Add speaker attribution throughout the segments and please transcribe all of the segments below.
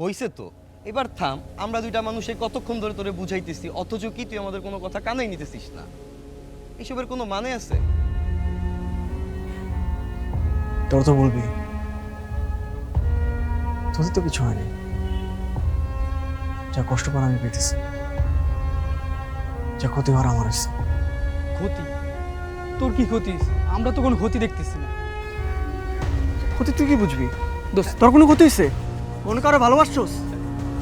Speaker 1: হইছে তো, এবার থাম। আমরা দুইটা মানুষে কতক্ষণ ধরে তোরে বুঝাইতেছি, অথচ কি তুই আমাদের কোনো কথা কানেই নিতেছিস না? এসবের কোনো মানে আছে?
Speaker 2: তোর তো বলবি, তোদের তো কিছু হয়নি। যা কষ্ট পার আমি পেতেছি, যা ক্ষতি হওয়ার আমার হচ্ছে।
Speaker 3: ক্ষতি? তোর কি ক্ষতি? আমরা তো কোনো ক্ষতি দেখতেছি না।
Speaker 2: ক্ষতি তুই কি বুঝবি? দোস্ত, তোর কোনো ক্ষতি হয়েছে? মনে কারো ভালোবাসছস?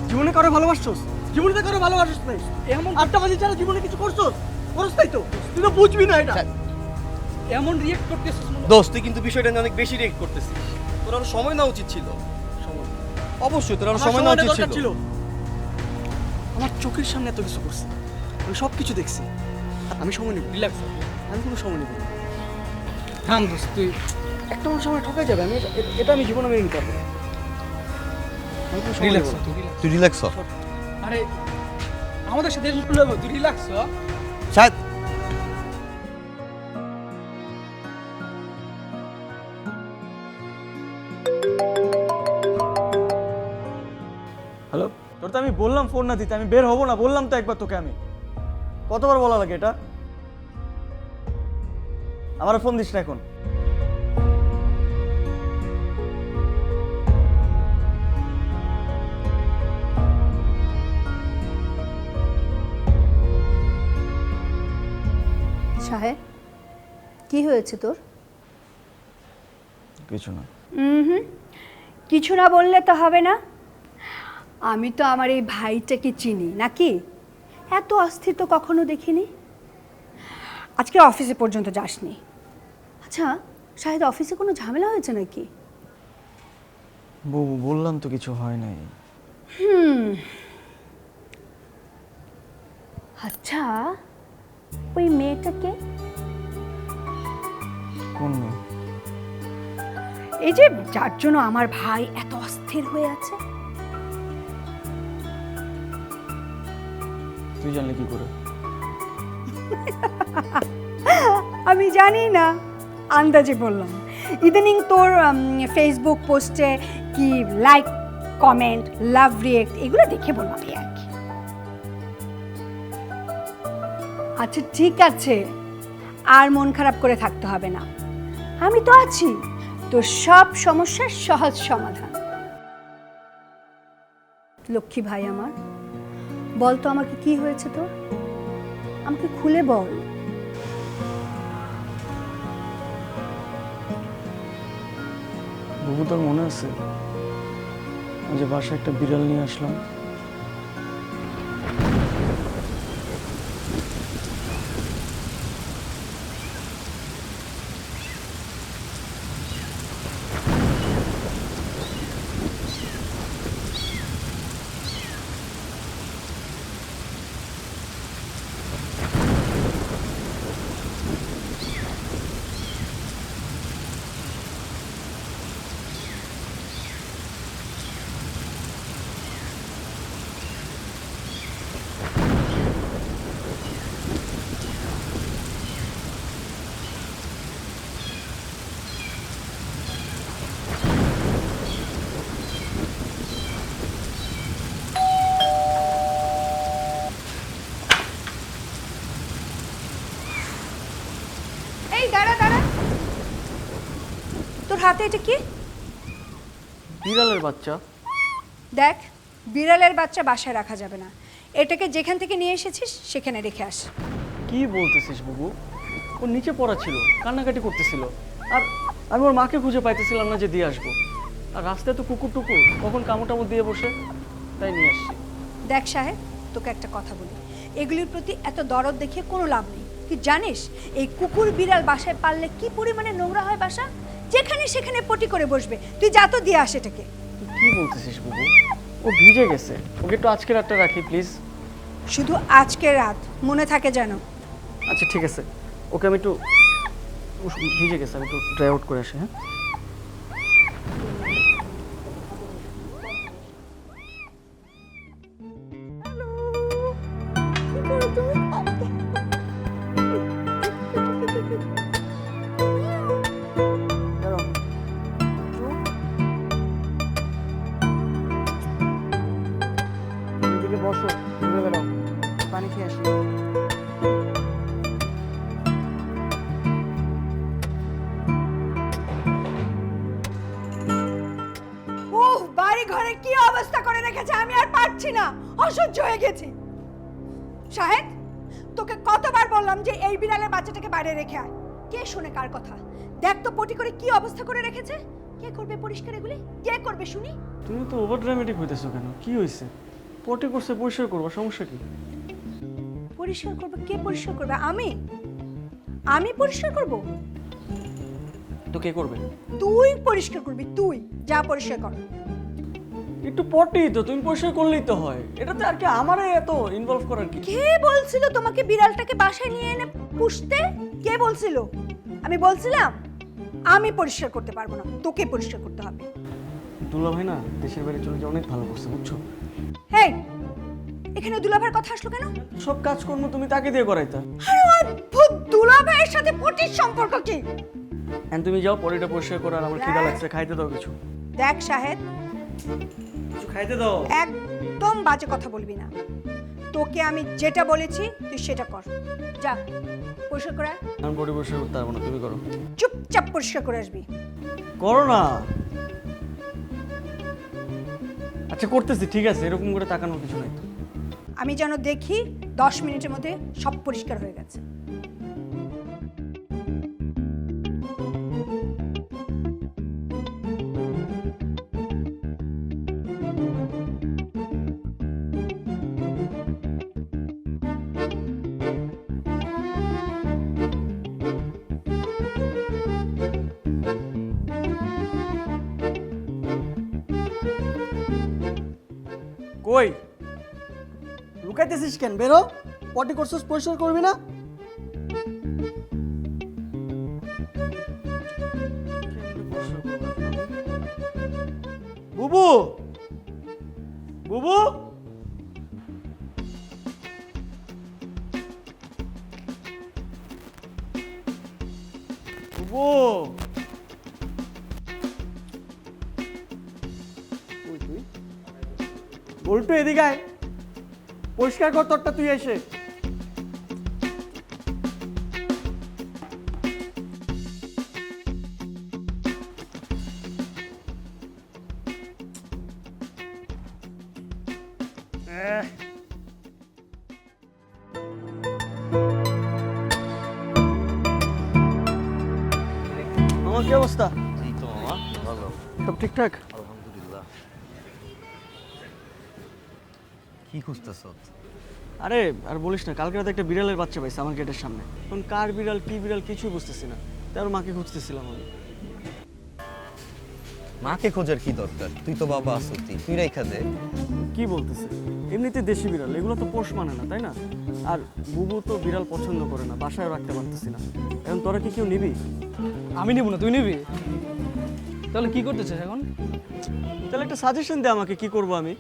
Speaker 2: জীবনে কারো ভালোবাসছস? জীবনে তো কারো ভালোবাসছ নাই। এমন আড্ডা বাজি ছাড়া জীবনে কিছু করছস? করছ তাই তো? তুই তো বুঝবি না এটা।
Speaker 3: এমন রিয়েক্ট করতেছিস মনে
Speaker 1: দোস্ত, তুই কিন্তু বিষয়টা নিয়ে অনেক বেশি রিয়েক্ট করতেছিস। তোর আরো সময় নেওয়া উচিত ছিল। অবশ্যই তোর আরো
Speaker 2: আমার
Speaker 1: সময় নেওয়া
Speaker 2: সময়টা
Speaker 1: উচিত
Speaker 2: দরকার
Speaker 1: ছিল।
Speaker 2: আমার চোখের সামনে এত কিছু করছে, আমি সব কিছু দেখছি। আমি সময় নেব?
Speaker 3: রিল্যাক্স
Speaker 2: আমি কোনো সময় নেব না।
Speaker 3: থাম দোস্ত, তুই
Speaker 2: একটা আমার সময় ঠকাই যাবে, আমি এটা আমি জীবনে মেনে নিতে পারবো না। আমি কোনো সময় নেব
Speaker 3: রিল্যাক্স
Speaker 2: না।
Speaker 1: তুই রিল্যাক্স হ।
Speaker 3: আরে আমাদের সাথে তুই রিল্যাক্স হ।
Speaker 1: শায়দ
Speaker 2: হ্যালো, তোর তো আমি বললাম ফোন না দিতে, আমি বের হবো না, বললাম তো একবার তোকে। আমি কতবার বলা লাগে এটা? আমার ফোন দিস না এখন।
Speaker 4: সাহেব, কি হয়েছে তোর?
Speaker 2: কিছু না।
Speaker 4: হুম, কিছু না বললে তো হবে না। আমি তো আমার এই ভাইটাকে চিনি নাকি? এত অস্থির তো কখনো দেখিনি। আজকে অফিসে পর্যন্ত যাসনি। আচ্ছা শাহেদ, অফিসে কোনো ঝামেলা হয়েছে নাকি?
Speaker 2: বললাম তো কিছু হয় নাই।
Speaker 4: আচ্ছা, ওই মেয়েটাকে,
Speaker 2: কোন মেয়ে?
Speaker 4: এই যে যার জন্য আমার ভাই এত অস্থির হয়ে আছে।
Speaker 2: তুই জানলে কি করে?
Speaker 4: আমি জানি না, আন্দাজে বললাম। ইদানিং তোর ফেসবুক পোস্টে কি লাইক, কমেন্ট, লাভ রিয়েক্ট এগুলো দেখে বললাম এই আর কি। আচ্ছা ঠিক আছে, আর মন খারাপ করে থাকতে হবে না। আমি তো আছি, তোর সব সমস্যার সহজ সমাধান। লক্ষ্মী ভাই আমার, বল তো আমাকে কি হয়েছে তোর? আমাকে খুলে বল।
Speaker 2: বুবু, তোর মনে আছে আমি যে বাসায় একটা বিড়াল নিয়ে আসলাম?
Speaker 4: এই দাঁড়া দাঁড়া, তোর হাতে এটা কি?
Speaker 2: বিড়ালের বাচ্চা।
Speaker 4: দেখ, বিড়ালের বাচ্চা বাসায় রাখা যাবে না। এটাকে যেখান থেকে নিয়ে এসেছিস সেখানে রেখে আস।
Speaker 2: কি বলতেছিস বুবু? ওর নিচে পড়া ছিল, কান্নাকাটি করতেছিল, আর আমি ওর মাকে খুঁজে পাইতেছিলাম না যে দিয়ে আসবো। আর রাস্তায় তো কুকুর টুকুর কখন কামড় টামড় দিয়ে বসে, তাই নিয়ে আসছি।
Speaker 4: দেখ সাহেব, তোকে একটা কথা বলি, এগুলির প্রতি এত দরদ দেখে কোনো লাভ নেই। তুই জানিস এই কুকুর বিড়াল বাসায় পাললে কি পরিমাণে নোংরা হয় বাসা? যেখানে সেখানে পটি করে বসবে। তুই যা তো দিয়ে আস এটাকে।
Speaker 2: তুই কি বলতেছিস বুবু? ও ভিজে গেছে, ওকে একটু আজকে রাতটা রাখি প্লিজ।
Speaker 4: শুধু আজকে রাত, মনে থাকে যেন।
Speaker 2: আচ্ছা ঠিক আছে, ওকে আমি একটু, ও ভিজে গেছে, আমি একটু ড্রাই আউট করে আসি। হ্যাঁ,
Speaker 4: রেখেছে, আমি আর পারছি না, অসহ্য হয়ে গেছি। শাহেদ, তোকে কতবার বললাম যে এই বিড়ালের বাচ্চাটাকে বাইরে রেখে আয়, কে শোনে কার কথা? দেখ তো পটি করে কি অবস্থা করে রেখেছে। কে করবে পরিষ্কার এগুলি? কে করবে শুনি?
Speaker 2: তুমি তো ওভার ড্রামেটিক হইতেছো কেন? কি হয়েছে? পটি করছে, পরিষ্কার করবো, সমস্যা কি?
Speaker 4: পরিষ্কার করবে? কে পরিষ্কার করবে? আমি আমি পরিষ্কার করব?
Speaker 2: তো কে করবে?
Speaker 4: তুই পরিষ্কার করবি, তুই যা পরিষ্কার কর।
Speaker 2: একটু পটি তো তুমি পরিষ্কার করলেই তো হয়, এটাতে আর কি আমারে এত ইনভলভ করার কি?
Speaker 4: কে বলছিল তোমাকে বিড়ালটাকে বাসায় নিয়ে এনে পুষতে? কে বলছিল? আমি বলছিলাম আমি পরিষ্কার করতে পারবো না, তোকে পরিষ্কার করতে হবে।
Speaker 2: দুলা ভাই না দেশের বাইরে চলে গিয়ে অনেক ভালো করছে, বুঝছো?
Speaker 4: হেই, এখানে দুলাভাইয়ের কথা আসলো কেন?
Speaker 2: সব কাজকর্ম তুমি তাকে দিয়ে করাইতা।
Speaker 4: আরে অদ্ভুত, দুলাভাইয়ের সাথে পটির সম্পর্ক কি?
Speaker 2: এখন তুমি যাও, পটিটা পরিষ্কার করো, আর আমার খিদা লাগছে, খাইতে দাও কিছু।
Speaker 4: দেখ শাহেদ,
Speaker 2: কিছু খাইতে দাও।
Speaker 4: একদম বাজে কথা বলবি না। তোকে আমি যেটা বলেছি তুই সেটা কর। যা পরিষ্কার করে আয়।
Speaker 2: আমি পটি পরিষ্কার করতে পারবো না, তুমি করো।
Speaker 4: চুপচাপ পরিষ্কার করে আসবি।
Speaker 2: করো না। আচ্ছা করতেছি, ঠিক আছে, এরকম করে তাকানোর কিছু নাই তো।
Speaker 4: আমি যেন দেখি 10 মিনিটের মধ্যে সব পরিষ্কার হয়ে গেছে।
Speaker 2: কই লুকাইতেছিস কেন? বেরো, পটি করছিস, পরিষ্কার করবি না? বুবু, বুবু, বুবু, কই তুই? বল্টু এদিকে আয়, পরিষ্কার কর তোরটা তুই এসে। আমার কি অবস্থা?
Speaker 1: এই তো মামা, ভালো।
Speaker 2: সব ঠিকঠাক?
Speaker 1: আলহামদুলিল্লাহ। কি খুঁজতেছ?
Speaker 2: আরে আর বলিস না, কালকে রাতে একটা বিড়ালের বাচ্চা পাইছে আমার গেটের সামনে। এখন কার বিড়াল কি বিড়াল কিছুই বুঝতেছি না, তাই ওর মাকে খুঁজতেছিলাম আমি।
Speaker 1: মাকে খোঁজার কি দরকার? তুই তো বাবা আছো, তুই রেখা দে।
Speaker 2: কি বলতেছে? এমনিতে দেশি বিড়াল, এগুলো তো পোষ মানে না, তাই না? আর বুবু তো বিড়াল পছন্দ করে না, বাসায় রাখতে পারতেছি না। এখন তোরা কি কেউ নিবি?
Speaker 3: আমি নেবো না, তুই নিবি? তাহলে কি করতে চাস এখন?
Speaker 2: তাহলে একটা সাজেশন দে আমাকে, কি করব আমি?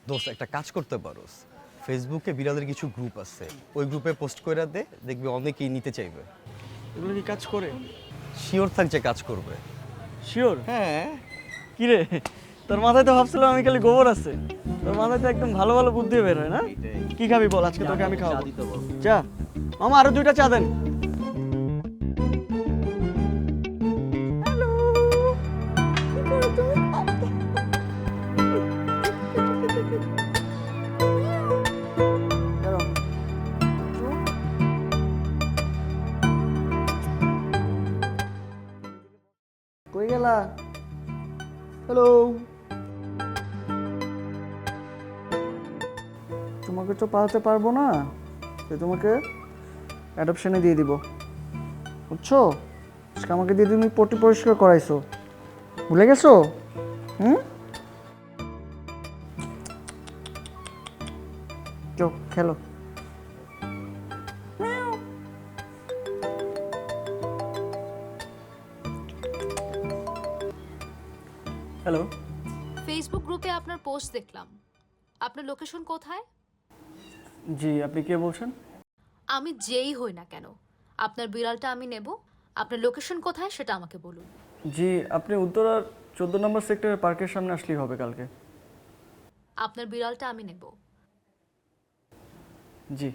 Speaker 1: দোস্ত, একটা কাজ করতে পারোস। ফেসবুকে বিড়ালের কিছু গ্রুপ আছে, ওই গ্রুপে পোস্ট করে দে, দেখবি অনেকেই নিতে চাইবে।
Speaker 2: এগুলো কি কাজ করে?
Speaker 1: শিওর থাক যে কাজ করবে।
Speaker 2: শিওর?
Speaker 1: হ্যাঁ।
Speaker 2: কি রে, তোর মাথায় তো ভাবছিলাম আমি খালি গোবর আছে, তোর মাথায় তো একদম ভালো ভালো বুদ্ধি বের হয় না? কি খাবি বল, আজকে তোকে আমি খাওয়াবো। চা মামা, আরো 2টা চা দেন। কই গেলা? হ্যালো, তোমাকে তো পালাতে পারবো না, তো তোমাকে অ্যাডপশনে দিয়ে দিব, বুঝছো? আজকে আমাকে দিয়ে তুমি পটি পরিষ্কার করাইছো, ভুলে গেছো? চো খেলো। হ্যালো,
Speaker 5: ফেসবুক গ্রুপে আপনার পোস্ট দেখলাম। আপনার লোকেশন কোথায়?
Speaker 2: জি আপনি কে বলছেন?
Speaker 5: আমি যেই হই না কেন, আপনার বিড়ালটা আমি নেব। আপনার লোকেশন কোথায় সেটা আমাকে বলুন।
Speaker 2: জি আপনি উত্তরার 14 নম্বর সেক্টরের পার্কের সামনে আসলেই হবে কালকে।
Speaker 5: আপনার বিড়ালটা আমি নেব।
Speaker 2: জি।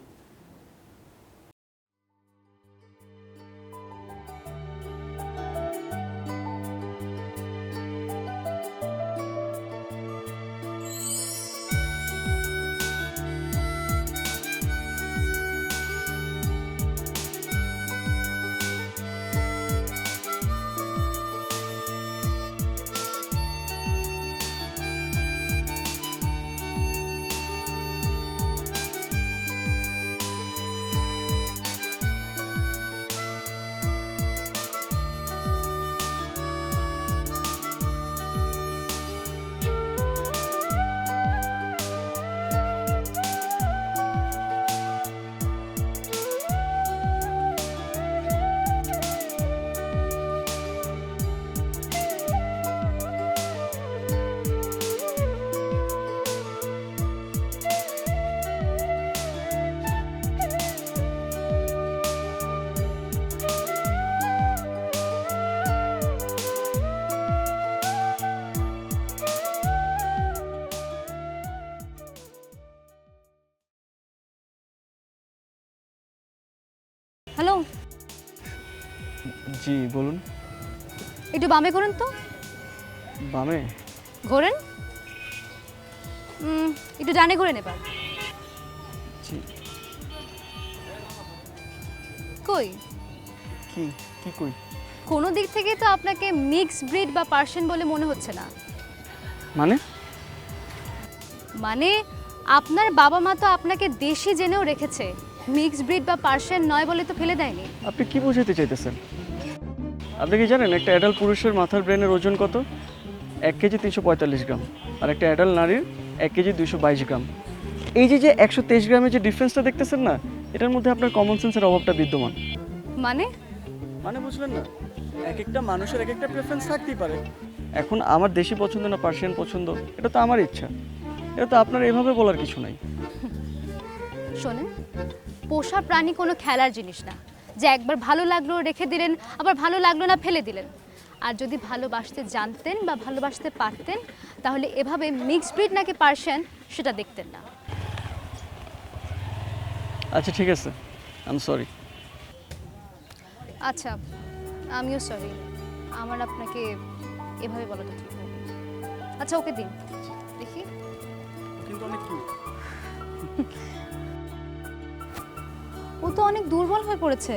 Speaker 5: হ্যালো,
Speaker 2: জি বলুন।
Speaker 5: একটু বামে ঘোরেন তো।
Speaker 2: বামে?
Speaker 5: ঘোরেন। একটু ডানে ঘোরেন এবার।
Speaker 2: জি।
Speaker 5: কই?
Speaker 2: কি কি কই?
Speaker 5: কোনো দিক থেকে তো আপনাকে মিক্স ব্রিড বা পার্সিয়ান বলে মনে হচ্ছে না।
Speaker 2: মানে?
Speaker 5: মানে আপনার বাবা মা তো আপনাকে দেশি জেনেও রেখেছে, মিক্স ব্রিড বা পার্সিয়ান নয় বলে তো ফেলে দেয়নি।
Speaker 2: আপনি কি বোঝাতে চাইতেছেন? আপনি কি জানেন একটা অ্যাডাল্ট পুরুষের মাথার ব্রেনের ওজন কত? 1 কেজি 345 গ্রাম, আর একটা অ্যাডাল্ট নারীর 1 কেজি 222 গ্রাম। এই যে 123 গ্রামের যে ডিফারেন্সটা দেখতেছেন না, এটার মধ্যে আপনার কমন সেন্সের অভাবটা বিদ্যমান।
Speaker 5: মানে
Speaker 2: মানে বুঝলেন না? এক একটা মানুষের এক একটা প্রেফারেন্স থাকতেই পারে। এখন আমার দেশি পছন্দ না পার্সিয়ান পছন্দ, এটা তো আমার ইচ্ছা। এটা তো আপনার এভাবে বলার কিছু নাই।
Speaker 5: শোনেন, পোষা প্রাণী কোনো খেলার জিনিস না যে একবার ভালো লাগলো রেখে দিলেন, আবার ভালো লাগলো না ফেলে দিলেন। আর যদি ভালোবাসতে জানতেন বা ভালোবাসতে পারতেন, তাহলে এভাবে মিক্স ব্রিড নাকি পার্সিয়ান সেটা দেখতেন না।
Speaker 2: আচ্ছা ঠিক আছে, আই এম সরি।
Speaker 5: আচ্ছা, আমিও সরি, আমার আপনাকে এভাবে বলাটা ঠিক হয়নি। আচ্ছা, ওকে দিন দেখি।
Speaker 2: কিন্তু অনেক কিউট।
Speaker 5: ও তো অনেক দুর্বল হয়ে পড়েছে।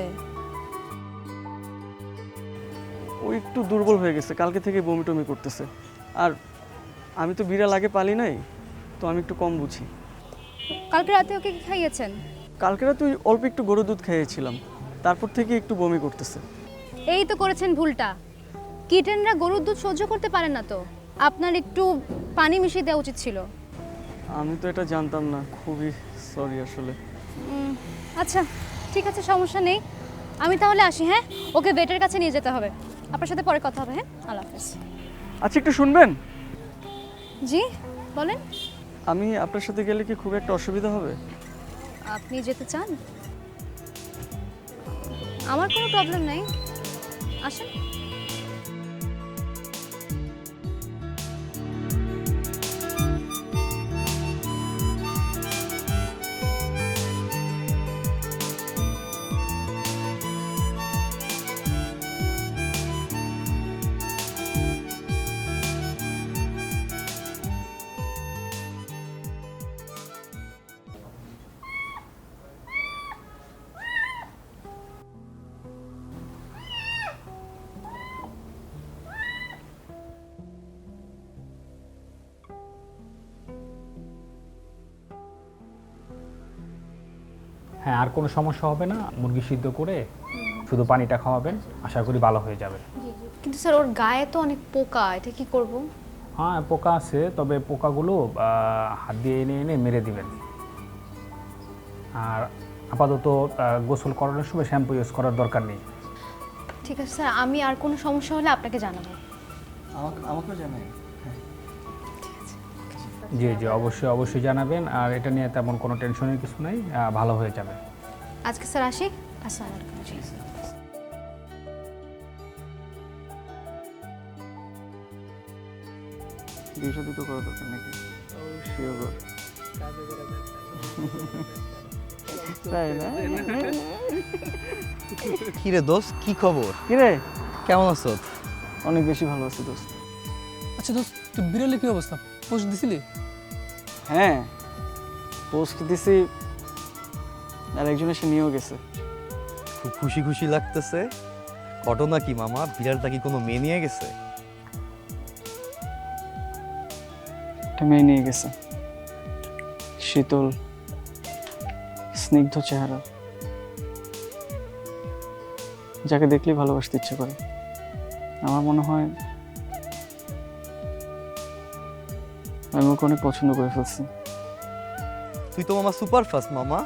Speaker 2: ও একটু দুর্বল হয়ে গেছে, কালকে থেকে বমি টমি করতেছে। আর আমি তো বিড়াল আগে পালি নাই, তো আমি একটু কম বুঝি।
Speaker 5: কালকে রাতে ওকে কি খাইয়েছেন?
Speaker 2: কালকে রাতে ওই অল্প একটু গরুর দুধ খেয়েছিলাম, তারপর থেকে একটু বমি করতেছে।
Speaker 5: এই তো করেছেন ভুলটা। কিটেনরা গরুর দুধ সহ্য করতে পারে না, তো আপনার একটু পানি মিশিয়ে দেওয়া উচিত ছিল।
Speaker 2: আমি তো এটা জানতাম না, খুবই সরি আসলে।
Speaker 5: আচ্ছা ঠিক আছে, সমস্যা নেই। আমি তাহলে আসি, হ্যাঁ? ওকে ভেটের কাছে নিয়ে যেতে হবে। আপনার সাথে পরে কথা হবে, হ্যাঁ? আল্লাহ হাফেজ।
Speaker 2: আচ্ছা একটু শুনবেন?
Speaker 5: জি বলেন।
Speaker 2: আমি আপনার সাথে গেলে কি খুব একটা অসুবিধা হবে?
Speaker 5: আপনি যেতে চান? আমার কোনো প্রবলেম নাই, আসেন।
Speaker 6: হ্যাঁ, আর কোনো সমস্যা হবে না। মুরগি সিদ্ধ করে শুধু পানিটা খাওয়াবেন, আশা করি ভালো হয়ে যাবে।
Speaker 5: কিন্তু স্যার ওর গায়ে তো অনেক পোকা, এটা কি করব?
Speaker 6: হ্যাঁ পোকা আছে, তবে পোকাগুলো হাত দিয়ে এনে এনে মেরে দিবেন। আর আপাতত গোসল করানোর সময় শ্যাম্পু ইউজ করার দরকার নেই।
Speaker 5: ঠিক আছে স্যার, আমি আর কোনো সমস্যা হলে আপনাকে জানাবো।
Speaker 2: আমাকেও জানাই।
Speaker 6: জি জি, অবশ্যই অবশ্যই জানাবেন। আর এটা নিয়ে তেমন কোনো টেনশনের কিছু নাই, ভালো হয়ে যাবে।
Speaker 5: আজকে স্যার আসি। আসসালামু আলাইকুম।
Speaker 2: বিয়ে শাদী তো করা দরকার নাকি? শিওর। তাই না?
Speaker 1: কিরে দোস্ত, কি খবর?
Speaker 2: কিরে,
Speaker 1: কেমন আছো?
Speaker 2: অনেক বেশি ভালো আছি দোস্ত।
Speaker 3: আচ্ছা দোস্ত, তুই বিড়ালের কি অবস্থা? পোস্ট দিছিলি?
Speaker 2: হ্যাঁ, পোস্ট দিছি, আর একজন এসে নিয়েও গেছে।
Speaker 1: খুব খুশি খুশি লাগতেছে। ঘটনা কি মামা? বিড়ালটা কি কোনো মেয়ে নিয়ে গেছে?
Speaker 2: একটা মেয়ে নিয়ে গেছে, শীতল স্নিগ্ধ চেহারা, যাকে দেখলেই ভালোবাসতে ইচ্ছে করে। আমার মনে হয় আমি ওকে অনেক পছন্দ করে ফেলছি।
Speaker 1: তুই তো মামা সুপার ফাস্ট মামা।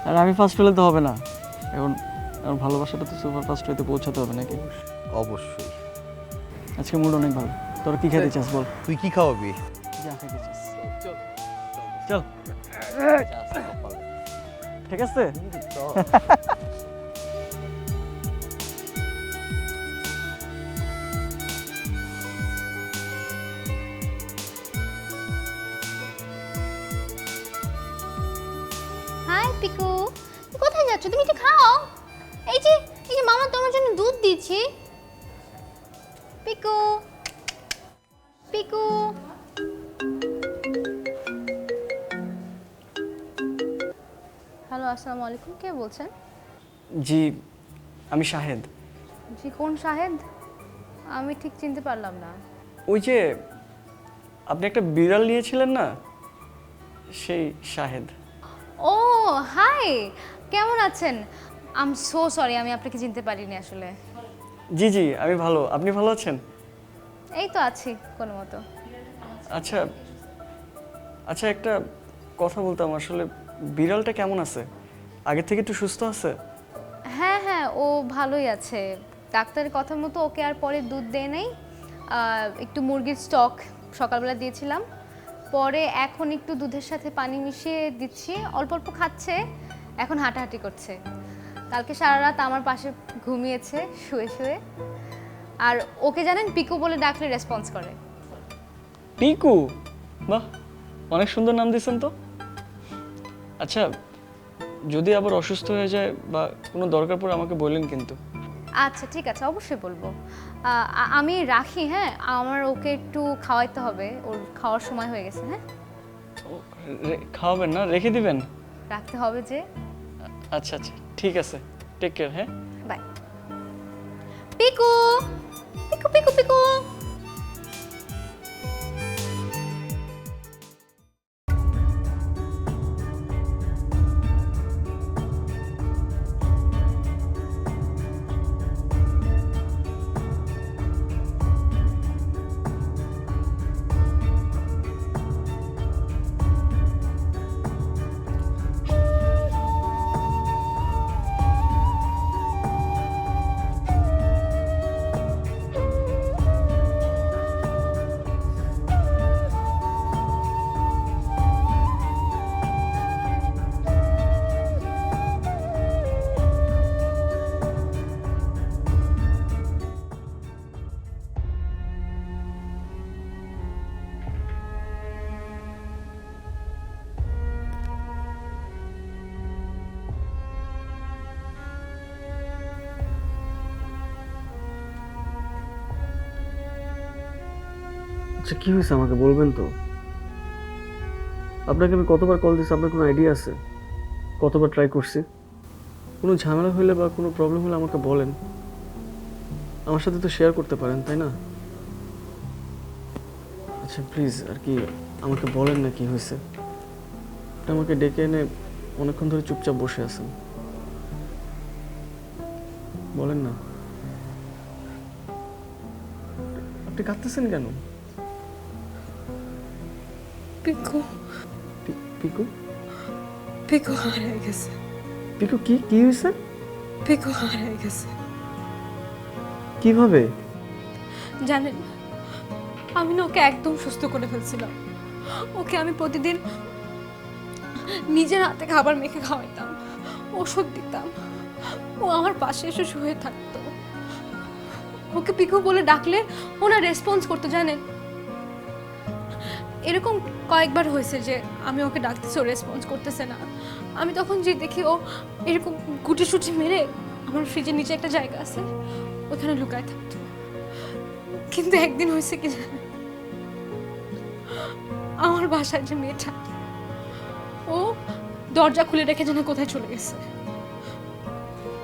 Speaker 2: আর আমি ফার্স্ট হলে তো হবে না, এখন আমার ভালোবাসাটা তো সুপার ফাস্ট হইতে পৌঁছাতে হবে নাকি?
Speaker 1: অবশ্যই।
Speaker 2: আজকে মুড অনেক ভালো। তোরা কি খেতে চাস বল?
Speaker 1: তুই কি খাওয়াবি?
Speaker 2: যা খেতে চাস চল। ঠিক আছে।
Speaker 5: হাই পিকু, কোথায় যাচ্ছ? তুমি একটু খাও। এই যে মামা তোমার জন্য দুধ দিচ্ছি। পিকু পিকু। হ্যালো, আসসালামু আলাইকুম, কে বলছেন?
Speaker 2: জি আমি শাহেদ।
Speaker 5: জি, কোন শাহেদ? আমি ঠিক চিনতে পারলাম না।
Speaker 2: ওই যে আপনি একটা বিড়াল নিয়েছিলেন না, সেই শাহেদ।
Speaker 5: ও হাই, কেমন আছেন? আই এম সো সরি, আমি আপনাকে চিনতে পারিনি আসলে।
Speaker 2: জি জি আমি ভালো, আপনি ভালো আছেন?
Speaker 5: এই তো আছি কোনো মতো।
Speaker 2: আচ্ছা আচ্ছা, একটা কথা বলতাম, আসলে বিড়ালটা কেমন আছে? আগের থেকে একটু সুস্থ আছে?
Speaker 5: হ্যাঁ হ্যাঁ, ও ভালোই আছে। ডাক্তারের কথা মতো ওকে আর পরে দুধ দেয় নাই। একটু মুরগির স্টক সকালবেলা দিয়েছিলাম, পরে এখন একটু দুধের সাথে পানি মিশিয়ে দিচ্ছি, অল্প অল্প খাচ্ছে, এখন হাঁটাহাঁটি করছে। কালকে সারা রাত আমার পাশে ঘুমিয়েছে শুয়ে শুয়ে। আর ওকে জানেন, পিকু বলে ডাকলে রেসপন্স করে।
Speaker 2: পিকু? বাহ, অনেক সুন্দর নাম দিয়েছেন তো। আচ্ছা, যদি আবার অসুস্থ হয়ে যায় বা কোনো দরকার পড়ে আমাকে বললেন কিন্তু।
Speaker 5: আচ্ছা ঠিক আছে, অবশ্যই বলবো। আমি রাখি, হ্যাঁ, আমার ওকে একটু খাওয়াইতে হবে, ওর খাওয়ার সময় হয়ে গেছে। হ্যাঁ,
Speaker 2: খাওয়াবেন না, রেখে দিবেন?
Speaker 5: রাখতে হবে যে।
Speaker 2: আচ্ছা আচ্ছা ঠিক আছে, টেক কেয়ার। হ্যাঁ
Speaker 5: বাই। পিকু পিকু পিকু পিকু।
Speaker 2: আচ্ছা, কি হয়েছে আমাকে বলবেন তো? আপনাকে আমি কতবার কল দিচ্ছি, আপনার কোনো আইডিয়া আছে? কতবার ট্রাই করছি। কোনো ঝামেলা হলে বা কোনো প্রবলেম হলে আমাকে বলেন, আমার সাথে তো শেয়ার করতে পারেন, তাই না? আচ্ছা প্লিজ আর কি আমাকে বলেন না কি হয়েছে। আপনি আমাকে ডেকে এনে অনেকক্ষণ ধরে চুপচাপ বসে আছেন, বলেন না। আপনি কাঁদতেছেন কেন?
Speaker 7: পিকু
Speaker 2: পিকু?
Speaker 7: পিকু হারিয়ে গেছে।
Speaker 2: পিকু কি কি হয়েছে?
Speaker 7: পিকু হারিয়ে গেছে।
Speaker 2: কিভাবে?
Speaker 7: জানেন, আমি না ওকে একদম সুস্থ করে ফেলছিলাম। ওকে আমি প্রতিদিন নিজের হাতে খাবার মেখে খাওয়াইতাম, ওষুধ দিতাম, ও আমার পাশে এসে শুয়ে থাকতো। ওকে পিকু বলে ডাকলে ওনা রেসপন্স করতো। জানেন, এরকম কয়েকবার হয়েছে যে আমি ওকে ডাকতেছি, ও রেসপন্স করতেছে না। আমি তখন যে দেখি ও এরকম গুটি সুটি মেরে আমার ফ্রিজের নিচে একটা জায়গা আছে, ওখানে লুকায় থাকতো। কিন্তু একদিন হয়েছে কি জানেন, আমার বাসায় যে মেয়েটা, ও দরজা খুলে রেখে যেন কোথায় চলে গেছে।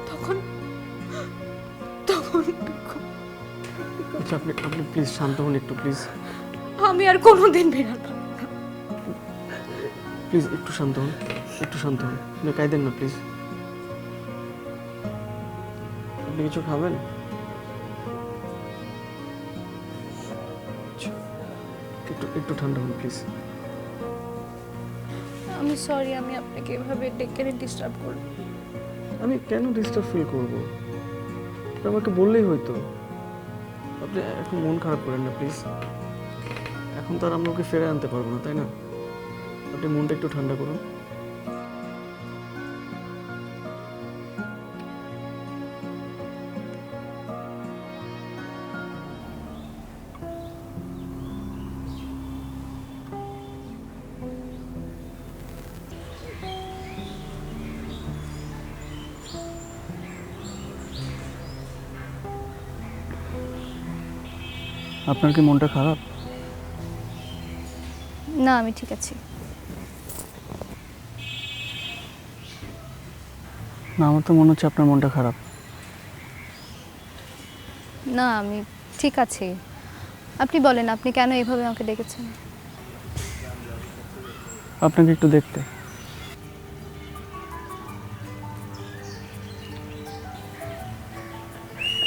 Speaker 7: তখন তখন
Speaker 2: আচ্ছা আপনি আপনি প্লিজ শান্ত হন একটু, প্লিজ
Speaker 7: আমি আর কোনোদিন বেরোতাম না।
Speaker 2: প্লিজ একটু শান্ত হন, একটু শান্ত হন, আপনি কাঁদেন না প্লিজ। আপনি কিছু খাবেন? একটু একটু ঠান্ডা হন প্লিজ।
Speaker 7: আমি সরি, আমি আপনাকে এভাবে ডেকে ডিস্টার্ব করব।
Speaker 2: আমি কেন ডিস্টার্ব ফিল করব? আমাকে বললেই হয়তো। আপনি এখন মন খারাপ করেন না প্লিজ। এখন তো আর আমরা ওকে ফিরে আনতে পারবো না, তাই না? আপনি মনটা একটু ঠান্ডা করুন। আপনার কি মনটা খারাপ?
Speaker 5: না, আমি ঠিক আছি।
Speaker 2: না, আমার তো মনে হচ্ছে আপনার মনটা খারাপ।
Speaker 5: না, আমি ঠিক আছি। আপনি বলেন, আপনি কেন এভাবে আমাকে ডেকেছেন?
Speaker 2: আপনাকে একটু দেখতে।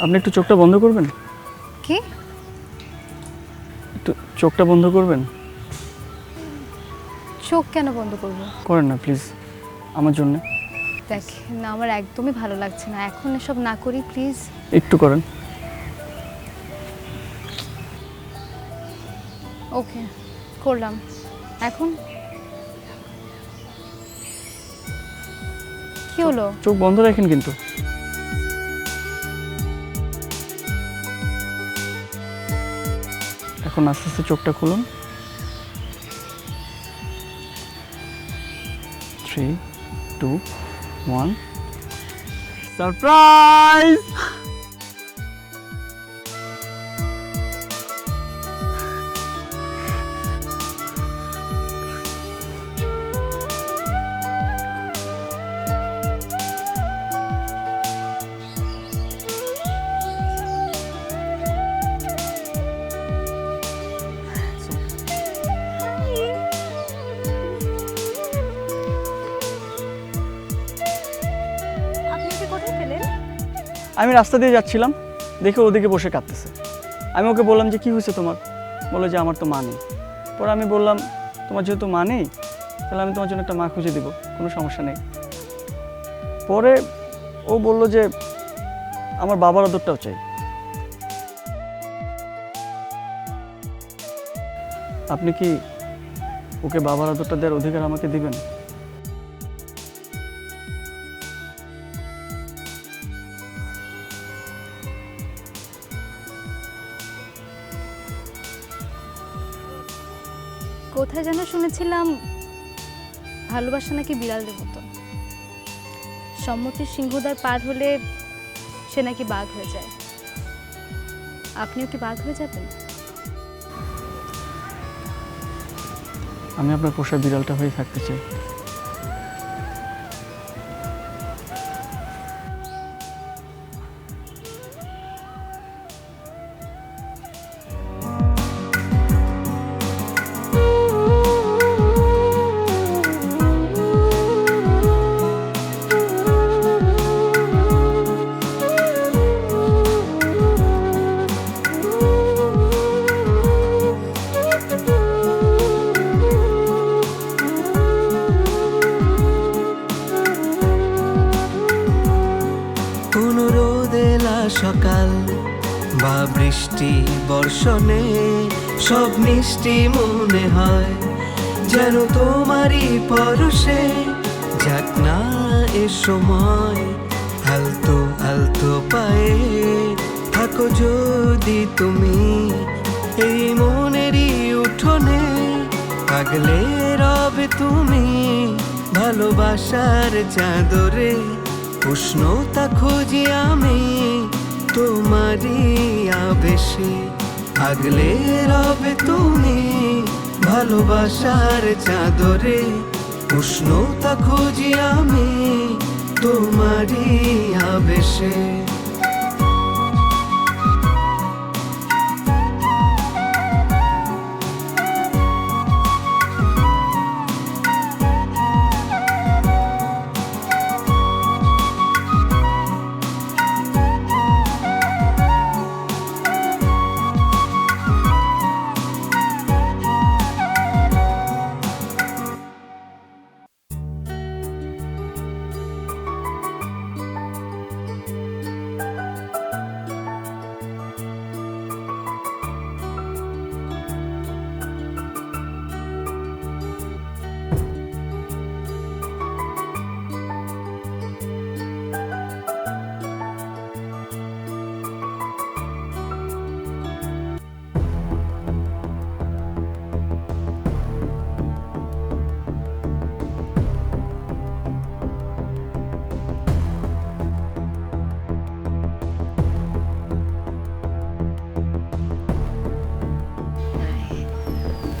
Speaker 2: আপনি একটু চোখটা বন্ধ করবেন?
Speaker 5: কি?
Speaker 2: একটু চোখটা বন্ধ করবেন?
Speaker 5: চোখ কেন বন্ধ করবো?
Speaker 2: করেন না প্লিজ, আমার জন্য।
Speaker 5: দেখেন, আমার একদমই ভালো লাগছে না, এখন এসব না করি প্লিজ।
Speaker 2: একটু করেন।
Speaker 5: ওকে, করলাম। এখন কি হলো?
Speaker 2: চোখ বন্ধ রাখেন কিন্তু। এখন আস্তে আস্তে চোখটা খুলুন। 3, 2, 1 সারপ্রাইজ!
Speaker 5: আপনি কি কোথায় পেলেন?
Speaker 2: আমি রাস্তা দিয়ে যাচ্ছিলাম, দেখে ওদিকে বসে কাঁদতেছে। আমি ওকে বললাম যে কী হয়েছে তোমার? বললো যে আমার তো মা নেই। পরে আমি বললাম তোমার যেহেতু মা নেই, তাহলে আমি তোমার জন্য একটা মা খুঁজে দিব, কোনো সমস্যা নেই। পরে ও বললো যে আমার বাবার আদরটাও চাই। আপনি কি ওকে বাবার আদরটা দেওয়ার অধিকার আমাকে দিবেন?
Speaker 5: কোথায় যেন শুনেছিলাম ভালোবাসা নাকি বিড়ালদের মতো, সম্মতির সিংহদ্বার পার হলে সে নাকি বাঘ হয়ে যায়। আপনিও কি বাঘ হয়ে যাবেন?
Speaker 2: আমি আপনার পোষা বিড়ালটা হয়ে থাকতে চাই।
Speaker 8: কোনো রোদেলা সকাল বা বৃষ্টি বর্ষণে সব মিষ্টি মনে হয় যেন তোমারই পরশে। যাক না এ সময় আলতো আলতো পায়ে থাকো যদি তুমি এই মনেরই উঠোনে, আগলে রবে তুমি ভালোবাসার চাদরে। উষ্ণতা খুঁজি আমি তোমারই আবেশে, আগলে রবে তুমি ভালোবাসার চাদরে। উষ্ণতা খুঁজি আমি তোমারই আবেশে।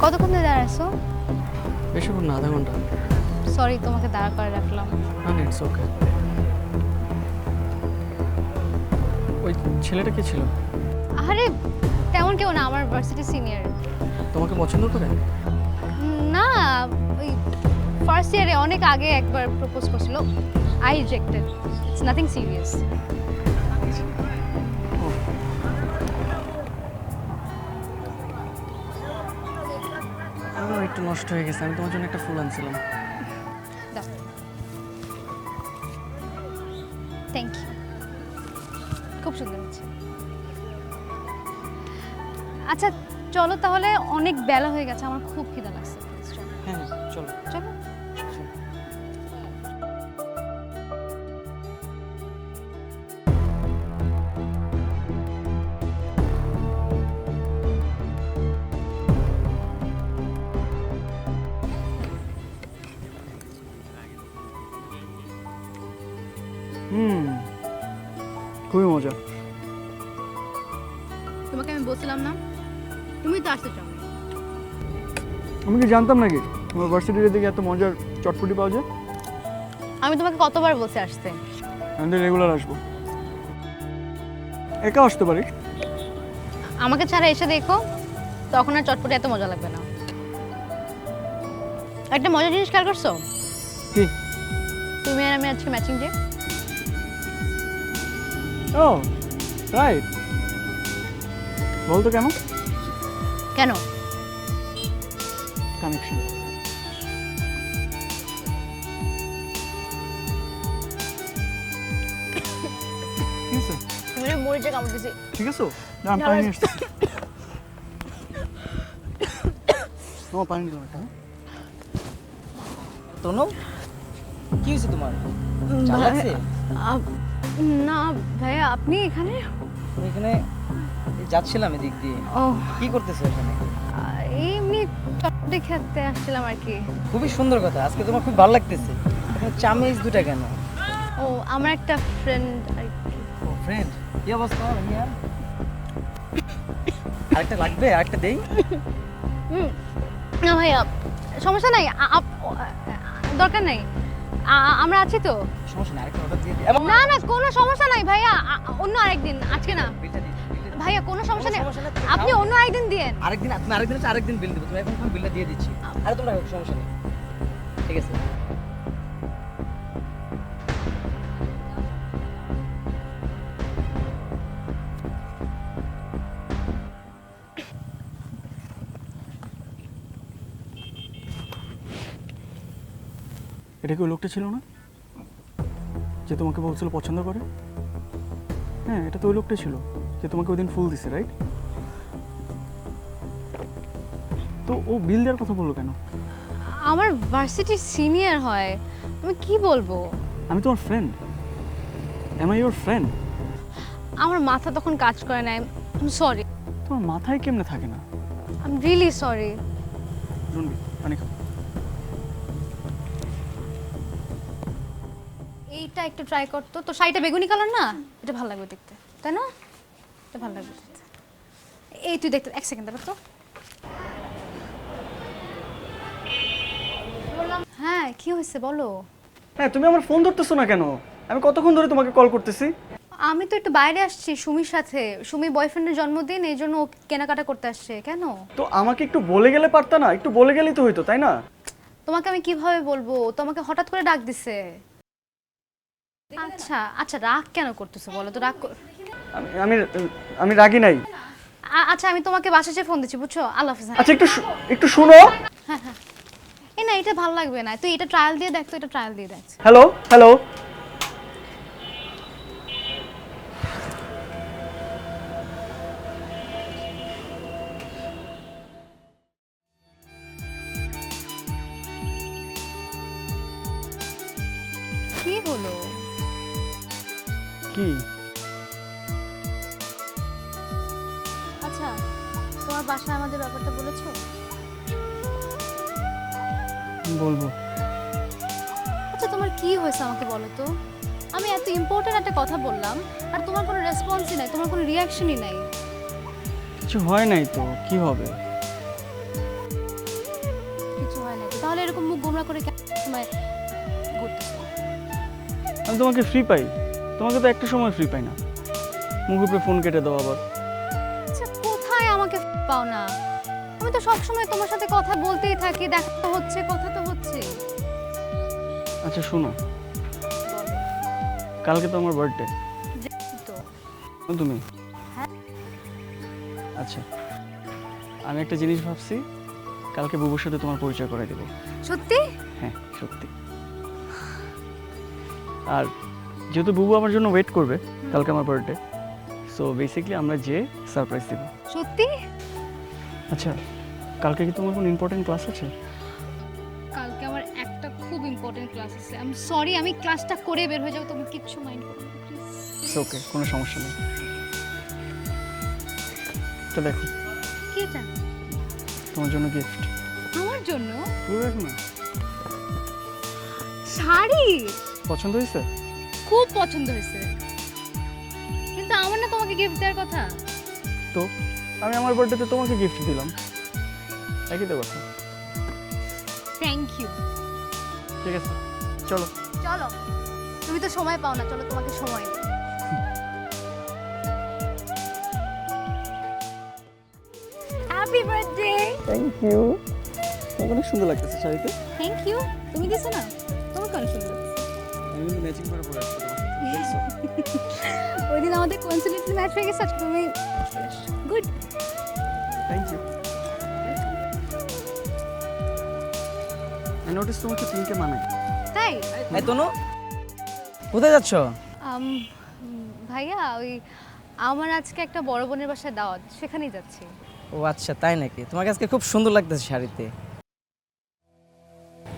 Speaker 5: কতক্ষণ ধরে দাঁড়াইছো?
Speaker 2: বেশিক্ষণ না, আধা ঘন্টা।
Speaker 5: সরি তোমাকে দাঁড়া করে রাখলাম।
Speaker 2: না, ইটস ওকে। ওই ছেলেটা কে ছিল?
Speaker 5: আরে তেমন কেউ না, আমার ভার্সিটি সিনিয়র।
Speaker 2: তোমাকে পছন্দ করে?
Speaker 5: না, ওই ফার্স্ট ইয়ারে অনেক আগে একবার প্রপোজ করছিল, I rejected. It's nothing serious.
Speaker 2: আমার একটু নষ্ট হয়ে গেছে, আমি তোমার জন্য একটা ফুল আনছিলাম।
Speaker 5: দাও। থ্যাংক ইউ, খুব সুন্দর হচ্ছে। আচ্ছা চলো তাহলে, অনেক বেলা হয়ে গেছে, আমার খুব খিদা লাগছে।
Speaker 2: হ্যাঁ চলো।
Speaker 5: চলো।
Speaker 2: খুবই মজা।
Speaker 5: তোমাকে আমি বলছিলাম না, তুমি তো আসতে চাও।
Speaker 2: আমি কি জানতাম নাকি তোমার ভার্সিটির দিকে এত মজার চটপটি পাওয়া যায়?
Speaker 5: আমি তোমাকে কতবার বলছি আসতে।
Speaker 2: আমি তো রেগুলার আসবো, একা আসতে পারি।
Speaker 5: আমাকে ছাড়া এসে দেখো, তখন আর চটপটে এত মজা লাগবে না। একটা মজার জিনিস খেয়াল করছো?
Speaker 2: কি?
Speaker 5: তুমি আর আমি আজকে ম্যাচিং ডে।
Speaker 2: ও রাইট, বলতো কেন?
Speaker 5: কেন?
Speaker 2: কানেকশন। ঠিক আছে,
Speaker 5: তুমি মরিচে কামড় দিছি।
Speaker 2: ঠিক আছে, আমি পানি নিয়ে আসতেছি। তোমার পানি দিলাম একটা।
Speaker 9: তনু, কি হয়েছে তোমার? ঝাল লাগছে?
Speaker 5: না ভাইয়া, আপনি এখানে?
Speaker 9: আমি এখানে যাচ্ছিলাম এদিক দিয়ে।
Speaker 5: ও,
Speaker 9: কি করতেছো এখানে?
Speaker 5: এমনি চটপটি খেতে আসছিলাম আর কি।
Speaker 9: খুবই সুন্দর কথা, আজকে তোমার খুব ভালো লাগতেছে। এখানে চামিচ দুটা কেন?
Speaker 5: ও, আমার একটা ফ্রেন্ড আর কি।
Speaker 9: ও ফ্রেন্ড, কি অবস্থা ভাইয়া? আরেকটা লাগবে? আরেকটা দেই?
Speaker 5: না ভাইয়া, সমস্যা নাই, দরকার নাই, আমরা আছি তো।
Speaker 9: সমস্যা নেই, আরেকটা অর্ডার দিয়ে দিই।
Speaker 5: না না, কোনো সমস্যা নাই ভাইয়া, অন্য আরেকদিন, আজকে না।
Speaker 9: বিলটা দিই, বিলটা দিই।
Speaker 5: ভাইয়া কোনো সমস্যা নেই,
Speaker 9: সমস্যা নেই, তুমি
Speaker 5: আপনি
Speaker 9: খাও।
Speaker 5: অন্য আরেকদিন দিয়েন।
Speaker 9: আরেকদিন, তুমি আরেকদিন আছে, আরেকদিন বিল দেবো। তুমি এখন আমি বিলটা দিয়ে দিচ্ছি। আরে তোমরা হোক, সমস্যা নেই, ঠিক আছে।
Speaker 2: এটা কি ওই লোকটা ছিল না যে তোমাকে বলছিল পছন্দ করে? হ্যাঁ, এটা তো ওই লোকটা ছিল যে তোমাকে ওই দিন ফুল দিছে, রাইট? তো ও বিল দেওয়ার কথা বললো কেন?
Speaker 5: আমার ভার্সিটি সিনিয়র হয়, আমি কি বলবো?
Speaker 2: আমি তোমার friend, am I your friend?
Speaker 5: আমার মাথা তখন কাজ করে নাই, সরি।
Speaker 2: তোমার মাথায় কেমনে থাকে না?
Speaker 5: I am really sorry.
Speaker 2: Runbi, পানি খাও।
Speaker 5: এইটা একটু ট্রাই করতো, তো শাড়িটা বেগুনি কালার না, এটা ভালো লাগবে দেখতে, তাই না? এটা ভালো লাগবে দেখতে। এই তুই দেখতে, এক সেকেন্ড দাঁড়া তো। হ্যাঁ, কি হয়েছে বলো?
Speaker 2: হ্যাঁ, তুমি আমার ফোন ধরতেছো না কেন? আমি কতক্ষণ ধরে তোমাকে কল করতেছি।
Speaker 5: আমি তো একটু বাইরে আসছি সুমির সাথে, সুমি বয়ফ্রেন্ডের জন্মদিন, এই জন্য ও কেনাকাটা করতে আসছে। কেন?
Speaker 2: তো আমাকে একটু বলে গেলে পারতা না? একটু বলে গেলেই তো হইতো, তাই না?
Speaker 5: তোমাকে আমি কিভাবে বলবো? তোমাকে হঠাৎ করে ডাক দিছে। আচ্ছা আচ্ছা, রাগ কেন করতেছো বলো তো? রাগ
Speaker 2: আমি আমি আমি রাগি নাই।
Speaker 5: আচ্ছা, আমি তোমাকে বাসায় এসে ফোন দিচ্ছি, বুঝছো? আল্লাহ হাফেজ।
Speaker 2: আচ্ছা, একটু শুনো।
Speaker 5: হ্যাঁ হ্যাঁ, এই না, এটা ভালো লাগবে না, তুই এটা ট্রায়াল দিয়ে দেখ, তো এটা ট্রায়াল দিয়ে দেখ।
Speaker 2: হ্যালো হ্যালো,
Speaker 5: কি হলো?
Speaker 2: কি?
Speaker 5: আচ্ছা, তোমার বাসায় আমাদের ব্যাপারটা বলেছো?
Speaker 2: বলবো।
Speaker 5: আচ্ছা, তোমার কি হয়েছে আমাকে বলো তো? আমি এত ইম্পর্টেন্ট একটা কথা বললাম, আর তোমার কোনো রেসপন্সই নাই, তোমার কোনো রিয়াকশনই নাই।
Speaker 2: কিছু হয় নাই তো কি হবে?
Speaker 5: তাহলে এরকম মুখ গোমরা করে কেন সময় ঘুরতেছো?
Speaker 2: আমি তোমাকে ফ্রি পাই, তোমাকে তো একটা সময় ফ্রি পাই না। মুখ উপরে ফোন কেটে দাও আবার।
Speaker 5: আচ্ছা কোথায় আমাকে পাও না? আমি তো সবসময় তোমার সাথে কথা বলতেই থাকি, দেখা তো হচ্ছে, কথা তো হচ্ছে।
Speaker 2: আচ্ছা শোনো, কালকে তো আমার বার্থডে।
Speaker 5: তো
Speaker 2: তুমি?
Speaker 5: হ্যাঁ।
Speaker 2: আচ্ছা, আমি একটা জিনিস ভাবছি, কালকে বুবুর সাথে তোমার পরিচয় করে দেবো।
Speaker 5: সত্যি?
Speaker 2: হ্যাঁ সত্যি। আর যেহেতু বুবু আমার জন্য ওয়েট করবে কালকে আমার বার্থডে, সো বেসিক্যালি আমরা যে সারপ্রাইজ দেব।
Speaker 5: সত্যি?
Speaker 2: আচ্ছা, কালকে কি তোমার কোনো ইম্পর্টেন্ট ক্লাস আছে?
Speaker 5: কালকে আমার একটা খুব ইম্পর্টেন্ট ক্লাস আছে। আই এম সরি, আমি ক্লাসটা করে বের হয়ে যাবো, তুমি কিচ্ছু মাইন্ড করো না প্লিজ।
Speaker 2: ইটস ওকে, কোনো সমস্যা নেই। তো দেখো,
Speaker 5: কি এটা?
Speaker 2: তোমার জন্য গিফট।
Speaker 5: আমার জন্য?
Speaker 2: পুরো দেখো না,
Speaker 5: শাড়ি
Speaker 2: পছন্দ হয়েছে?
Speaker 5: খুব পছন্দ হয়েছে, কিন্তু আমার না তোমাকে গিফট দেওয়ার কথা।
Speaker 2: তো আমি আমার বার্থডেতে তোমাকে গিফট দিলাম, একই তো কথা।
Speaker 5: Thank you.
Speaker 2: ঠিক আছে, চলো।
Speaker 5: চলো, তুমি তো সময় পাও না, চলো তোমাকে সময় দিই। Happy birthday.
Speaker 2: Thank you. তোমাকে অনেক সুন্দর লাগতেছে শাড়িতে।
Speaker 5: Thank you. তুমি দিছো না, তোমার কেন সুন্দর লাগছে?
Speaker 2: আমি কিন্তু ম্যাচিং করে পরে আসছি তোমার সাথে, দেখছো?
Speaker 5: ওই দিন আমাদের কোইন্সিডেন্টলি ম্যাচ হয়ে গেছে, আজকে তুমি good.
Speaker 2: Thank you. I notice তোমাকে পিঙ্কে মানায়।
Speaker 5: তাই?
Speaker 9: এই তনু, কোথায় যাচ্ছ?
Speaker 5: ভাইয়া ওই আমার আজকে একটা বড় বোনের বাসায় দাওয়াত, সেখানেই যাচ্ছি।
Speaker 9: ও আচ্ছা, তাই নাকি? তোমাকে আজকে খুব সুন্দর লাগতেছে শাড়িতে।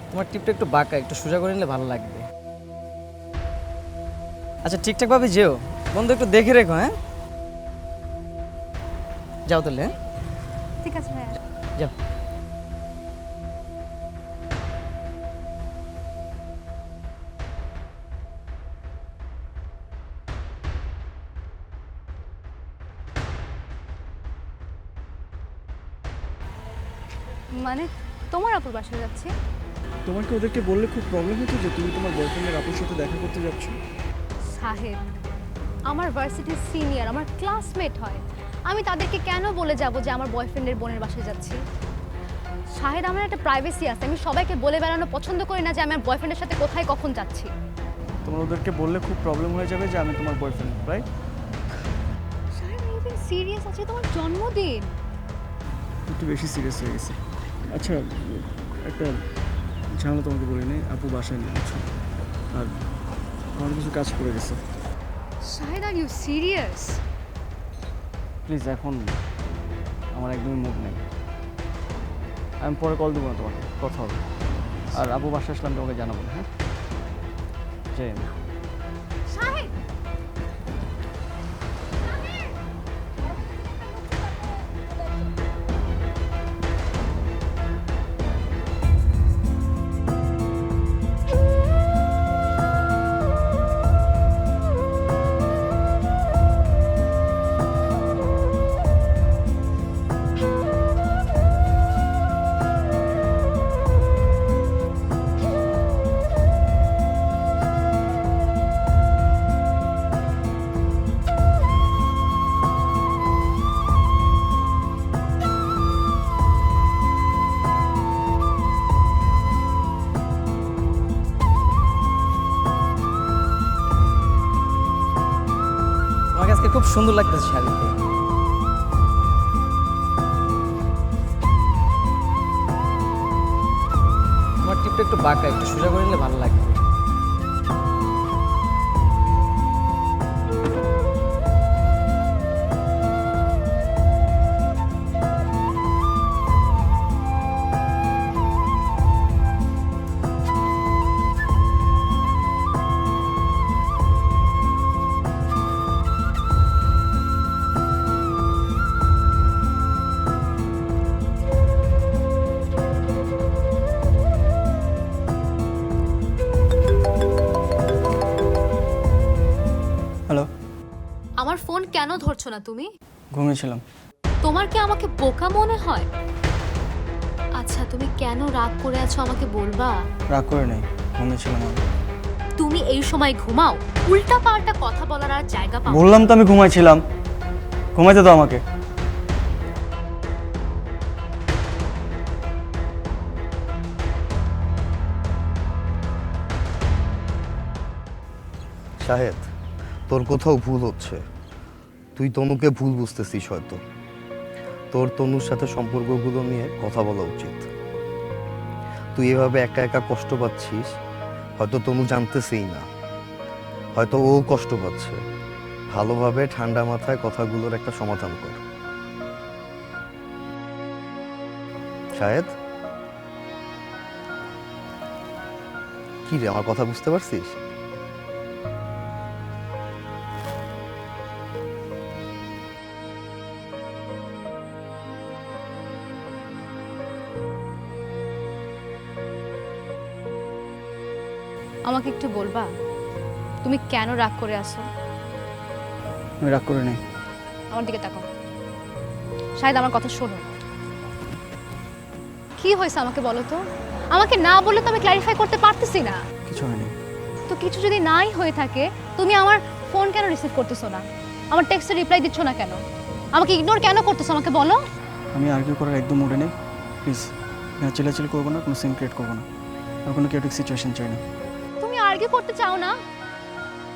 Speaker 9: তোমার টিপটা একটু বাঁকা, একটু সোজা করে নিলে ভালো লাগবে। আচ্ছা ঠিকঠাক ভাবে যেও, বন্ধু একটু দেখে রেখো। হ্যাঁ যাও তাহলে। হ্যাঁ
Speaker 5: ঠিক আছে ভাইয়া।
Speaker 9: যাও।
Speaker 5: মানে তোমার আপুর বাসায় যাচ্ছি?
Speaker 2: তোমাকে ওদেরকে বললে খুব প্রবলেম হতো যে তুমি তোমার বয়ফ্রেন্ডের আপুর সাথে দেখা করতে যাচ্ছ।
Speaker 5: সাহেব আমার ভার্সিটির সিনিয়র, আমার ক্লাসমেট হয়, আমি তাদেরকে কেন বলে যাব যে আমার বয়ফ্রেন্ডের বোনের বাসায় যাচ্ছি? শাহেদ, আমার একটা প্রাইভেসি আছে, আমি সবাইকে বলে বেড়ানো পছন্দ করি না যে আমি আমার বয়ফ্রেন্ডের সাথে কোথায় কখন যাচ্ছি।
Speaker 2: তোমার ওদেরকে বললে খুব প্রবলেম হয়ে যাবে যে আমি তোমার বয়ফ্রেন্ড, রাইট?
Speaker 5: শাহেদ, আমি সিরিয়াস আছি, তোমার জন্মদিন।
Speaker 2: একটু বেশি সিরিয়াস হয়ে গেছে। আচ্ছা, একটা ঝামেলা তোমাকে বলি নাই, আপু বাসায় নিয়ে আছো আর আমার কিছু কাজ করে গেছে।
Speaker 5: Shahed, are you serious?
Speaker 2: Please, এখন আমার একদমই মুড নেই। আমি পরে কল দেবো না, তোমাকে কথা হবে। আর আপু বাসায় আসলে আমি তোমাকে জানাবো, হ্যাঁ? জয় হিন্দ।
Speaker 5: শাহেদ,
Speaker 9: তোমাকে আজকে খুব সুন্দর লাগতেছে শাড়িতে। তোমার টিপটা একটু বাঁকা, একটু সোজা করে নিলে ভালো লাগবে।
Speaker 2: হ্যালো।
Speaker 5: আমার ফোন কেন ধরছো না তুমি?
Speaker 2: ঘুমিয়েছিলাম।
Speaker 5: তোমার কি আমাকে বোকা মনে হয়? আচ্ছা তুমি কেন রাগ করে আছো আমাকে বলবা?
Speaker 2: রাগ করে নেই, ঘুমিয়েছিলাম আমি।
Speaker 5: তুমি এই সময় ঘুমাও? উল্টা পাল্টা কথা বলার আর জায়গা পাও?
Speaker 2: বললাম তো আমি ঘুমাইছিলাম, ঘুমাইতে দাও আমাকে।
Speaker 1: শাহেদ, তোর কোথাও ভুল হচ্ছে। তুই তনুকে ভুল বুঝতেছিস হয়তো। তোর তনুর সাথে সম্পর্কগুলো নিয়ে কথা বলা উচিত। তুই এভাবে একা একা কষ্ট পাচ্ছিস, হয়তো তনু জানতেছেই না, হয়তো ও কষ্ট পাচ্ছে। ভালোভাবে ঠান্ডা মাথায় কথাগুলোর একটা সমাধান কর। শাহেদ, কি রে, আমার কথা বুঝতে পারছিস?
Speaker 5: আমাকে একটু বলবা তুমি কেন রাগ করে আছো?
Speaker 2: আমি রাগ করে নেই।
Speaker 5: আমার দিকে তাকাও। শায়দ আমার কথা শোনো। কি হয়েছে আমাকে বলো তো? আমাকে না বললে তো আমি ক্ল্যারিফাই করতে পারতেছি না।
Speaker 2: কিছু হয়নি।
Speaker 5: তো কিছু যদি নাই হয়ে থাকে, তুমি আমার ফোন কেন রিসিভ করতেছো না? আমার টেক্সটে রিপ্লাই দিচ্ছ না কেন? আমাকে ইগনোর কেন করতেছো আমাকে বলো।
Speaker 2: আমি আর্কিউ করার একদম মুডে নেই, প্লিজ। চিল্লাচিল্লি করবো না, কোনো সিন ক্রিয়েট করবো না, আর কোনো কেটিক সিচুয়েশন চাই না।
Speaker 5: তুমি আর্গিউ করতে চাও না?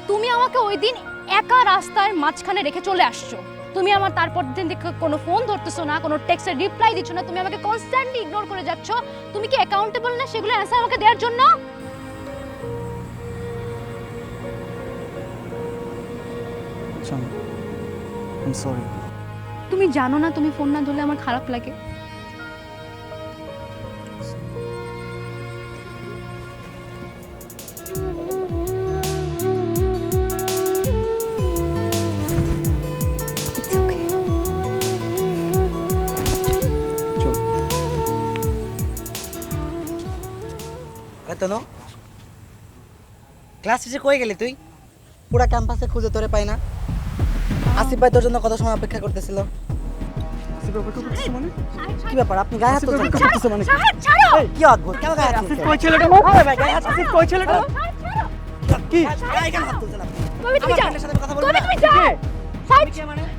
Speaker 5: তুমি আমাকে ওই দিন একা রাস্তার মাঝখানে রেখে চলে আসছো। তুমি আমার তারপর দিন থেকে কোনো ফোন ধরতেছো না, কোনো টেক্সটের রিপ্লাই দিচ্ছ না, তুমি আমাকে কনস্ট্যান্টলি ইগনোর করে যাচ্ছ। তুমি কি অ্যাকাউন্টেবল না সেগুলো অ্যান্সার আমাকে দেওয়ার জন্য?
Speaker 2: I am sorry.
Speaker 5: তুমি জানো না তুমি ফোন না ধরলে আমার খারাপ লাগে।
Speaker 9: তনু, ক্লাস শেষে কই গেলি তুই? পুরা ক্যাম্পাসে খুঁজে তোরে পাই না। আসিফ ভাই তোর জন্য কত সময় অপেক্ষা করতেছিল। কি ব্যাপার, আপনি গায়ে হাত তুলছেন? এই, কি অদ্ভুত, কেন গায়ে হাত তুলছেন?
Speaker 2: কই ছেলেটা?
Speaker 9: আরে ভাই, গায়ে হাত তুলছেন?
Speaker 2: কই ছেলেটা? কি?
Speaker 9: গায়ে কেন হাত তুলছেন আপনি?
Speaker 5: কবে তুমি যাও?
Speaker 9: আমার ফ্রেন্ডের সাথে কথা বলবেন
Speaker 5: কবে
Speaker 9: না?
Speaker 5: তুমি যাও? সাইড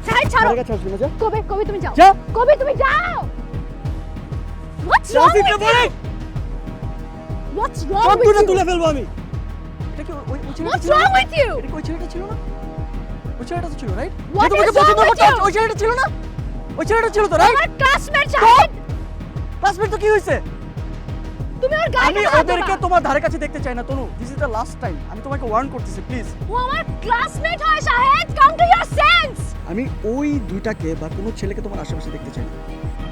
Speaker 5: সাইড ছাড়ো।
Speaker 2: আমার কাছে আসবি না, যা।
Speaker 5: কবে তুমি যাও?
Speaker 2: যা।
Speaker 5: কবে তুমি যাও? What's wrong
Speaker 2: আসিফকে
Speaker 5: with
Speaker 2: বলে
Speaker 5: you? What's wrong
Speaker 2: সব
Speaker 5: with
Speaker 2: দুটো
Speaker 5: you?
Speaker 2: তুলে ফেলবো আমি। এটা কি ওই ছেলেটা
Speaker 5: What's
Speaker 2: ছিল?
Speaker 5: wrong with you?
Speaker 2: এটা কি ওই ছেলেটা ছিল না? ওই ছেলেটা তো ছিল, রাইট?
Speaker 5: What
Speaker 2: তোমাকে
Speaker 5: is wrong
Speaker 2: পছন্দ
Speaker 5: with
Speaker 2: করতো,
Speaker 5: you?
Speaker 2: ওই ছেলেটা ছিল না? ওই ছেলেটা ছিল তো, রাইট?
Speaker 5: আমার ক্লাসমেট শাহিদ,
Speaker 2: ক্লাসমেট তো কি হইছে?
Speaker 5: তুমি ওর গায়ে
Speaker 2: আমি
Speaker 5: কেন হাত
Speaker 2: ওদেরকে
Speaker 5: দিবা?
Speaker 2: তোমার ধারে কাছে দেখতে চাই না, Tanu. This is the last time. আমি তোমাকে ওয়ার্ন করতেছি, প্লিজ।
Speaker 5: ও আমার ক্লাসমেট হয় Shahid, come to your sense.
Speaker 2: আমি ওই দুইটাকে বা কোনো ছেলেকে তোমার আশেপাশে দেখতে চাই না।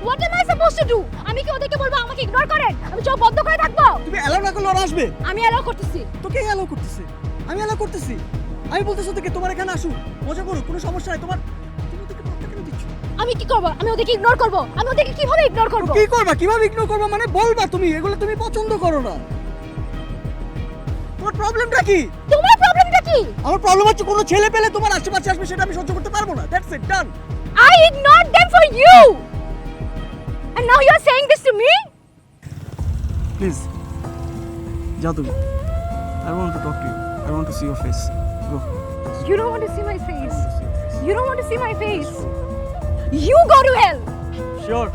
Speaker 5: What M I suppose to do? আমি কি ওদেরকে বলবো আমাকে ইগনোর করেন? আমি চোখ বন্ধ করে থাকবো?
Speaker 2: তুমি অ্যালাউ না করলে ওরা আসবে।
Speaker 5: আমি অ্যালাউ করতেছি।
Speaker 2: তোকে অ্যালাউ করতেছে, আমি অ্যালাউ করতেছি। আমি বলতেছি তোকে তোমার এখানে আসুক, মজা করুক, কোনো সমস্যা নাই। তুমি ওদেরকে পাত্তা কেন দিচ্ছ?
Speaker 5: আমি কি করব? আমি ওদেরকে ইগনোর করব? আমি ওদেরকে কিভাবে ইগনোর করব?
Speaker 2: কি করবা, কিভাবে ইগনোর করবা? মানে বলবা তুমি এগুলো তুমি পছন্দ করো না। তোমার প্রবলেমটা কি?
Speaker 5: তোমার প্রবলেমটা কি?
Speaker 2: আমার প্রবলেম হচ্ছে কোনো ছেলে পেলে তোমার আশেপাশে আসবে, সেটা আমি সহ্য করতে পারবো না। That's it, done.
Speaker 5: I ignored them for you. And now you are saying this to me?
Speaker 2: Please যাও তুমি। I want to talk to you. I want to see your face. Go.
Speaker 5: You don't want to see my face. You don't want to see my face. You go to hell.
Speaker 2: Sure.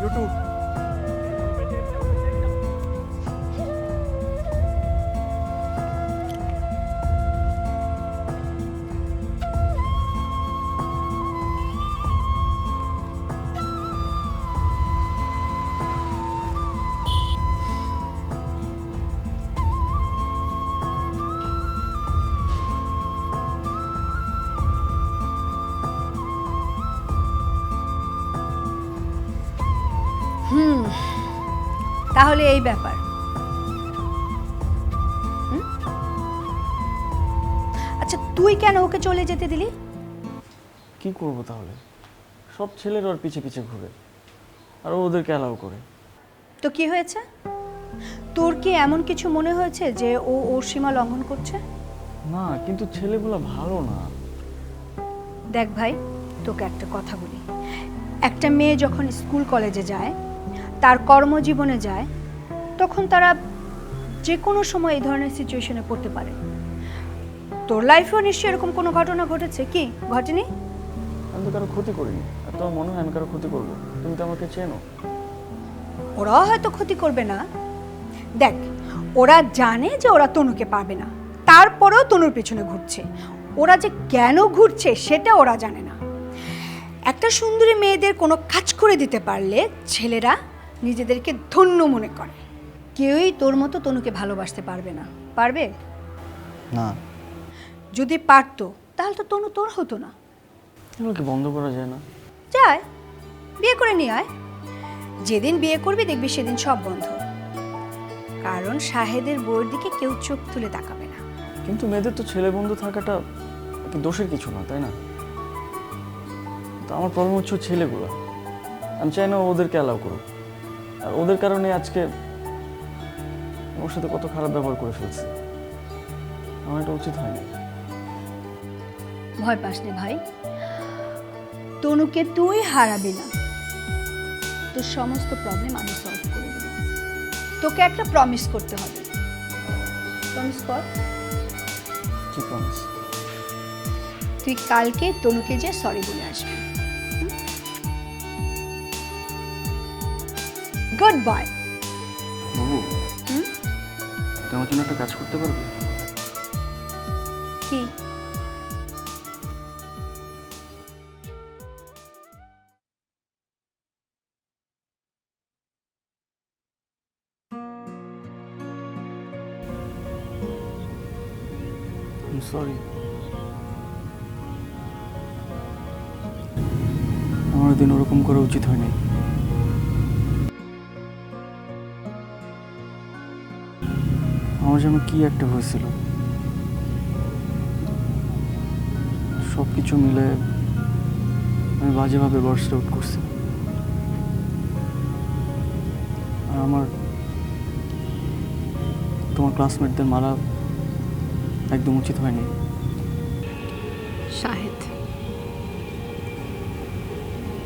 Speaker 2: You too.
Speaker 4: তাহলে এই ব্যাপার। হুম? আচ্ছা তুই কেন ওকে চলে যেতে দিলি?
Speaker 2: কি করব তাহলে? সব ছেলের ওর পিছে পিছে ঘুরে, আর ও ওদেরকে অ্যালাউ করে।
Speaker 4: তো কি হয়েছে? তোর কি এমন কিছু মনে হয়েছে যে ও ওর সীমা লঙ্ঘন করছে?
Speaker 2: না, কিন্তু ছেলেগুলো ভালো না।
Speaker 4: দেখ ভাই, তোকে একটা কথা বলি। একটা মেয়ে যখন স্কুল কলেজে যায় তার কর্মজীবনে যায় তখন তারা যে কোনো সময় এই ধরনের সিচুয়েশনে পড়তে পারে। তোর লাইফেও নিশ্চয়ই এরকম কোনো ঘটনা ঘটেছে কি ঘটেনি?
Speaker 10: আমি তো কারো ক্ষতি করিনি, আর তোমার মনে হয় আমি কারো ক্ষতি করবো? তুমি তো আমাকে চেনো।
Speaker 4: ওরাও হয়তো ক্ষতি করবে না। দেখ, ওরা জানে যে ওরা তনুকে পাবে না, তারপরেও তনুর পেছনে ঘুরছে। ওরা যে কেন ঘুরছে সেটা ওরা জানে না। একটা সুন্দরী মেয়েদের কোনো কাজ করে দিতে পারলে ছেলেরা নিজেদেরকে ধন্য মনে করে। কেউই তোর মতো তনুকে ভালোবাসতে পারবে না। পারবে
Speaker 10: না।
Speaker 4: যদি পারতো তাহলে তো তনু তোর হতো না।
Speaker 10: এগুলো কি বন্ধ করা যায় না?
Speaker 4: যায়, বিয়ে করে নিয়ে আয়। যেদিন বিয়ে করবি দেখবি সেদিন সব বন্ধ, কারণ শাহেদের বউয়ের দিকে কেউ চোখ তুলে তাকাবে না।
Speaker 10: কিন্তু মেয়েদের তো ছেলে বন্ধু থাকাটা কি দোষের কিছু না, তাই না? তো আমার প্রবলেম হচ্ছে ছেলেগুলো। আমি চাই না ওদেরকে অ্যালাউ করুক, আর ওদের কারণে আজকে ওর সাথে কত খারাপ ব্যবহার করে ফেলছে। আমার এটা উচিত হয়নি।
Speaker 4: ভয় পাস নে ভাই, তনুকে তুই হারাবি না। তোর সমস্ত প্রবলেম আমি সলভ করে দেব। তোকে একটা প্রমিস করতে হবে। প্রমিস কর।
Speaker 10: কি প্রমিস?
Speaker 4: তুই কালকে তনুকে যে সরি বলে আসবি। Good bye.
Speaker 10: বাবু, তুমি আমার জন্য একটা কাজ করতে পারবে?
Speaker 4: কি?
Speaker 10: সরি, আমার দিন ওরকম করা উচিত হয়নি। আমার যেন কি একটা হয়েছিল, সব কিছু মিলে আমি বাজেভাবে বার্স্ট আউট করছি। আর আমার তোমার ক্লাসমেটদের মারা একদম উচিত হয়নি।
Speaker 7: শাহেদ,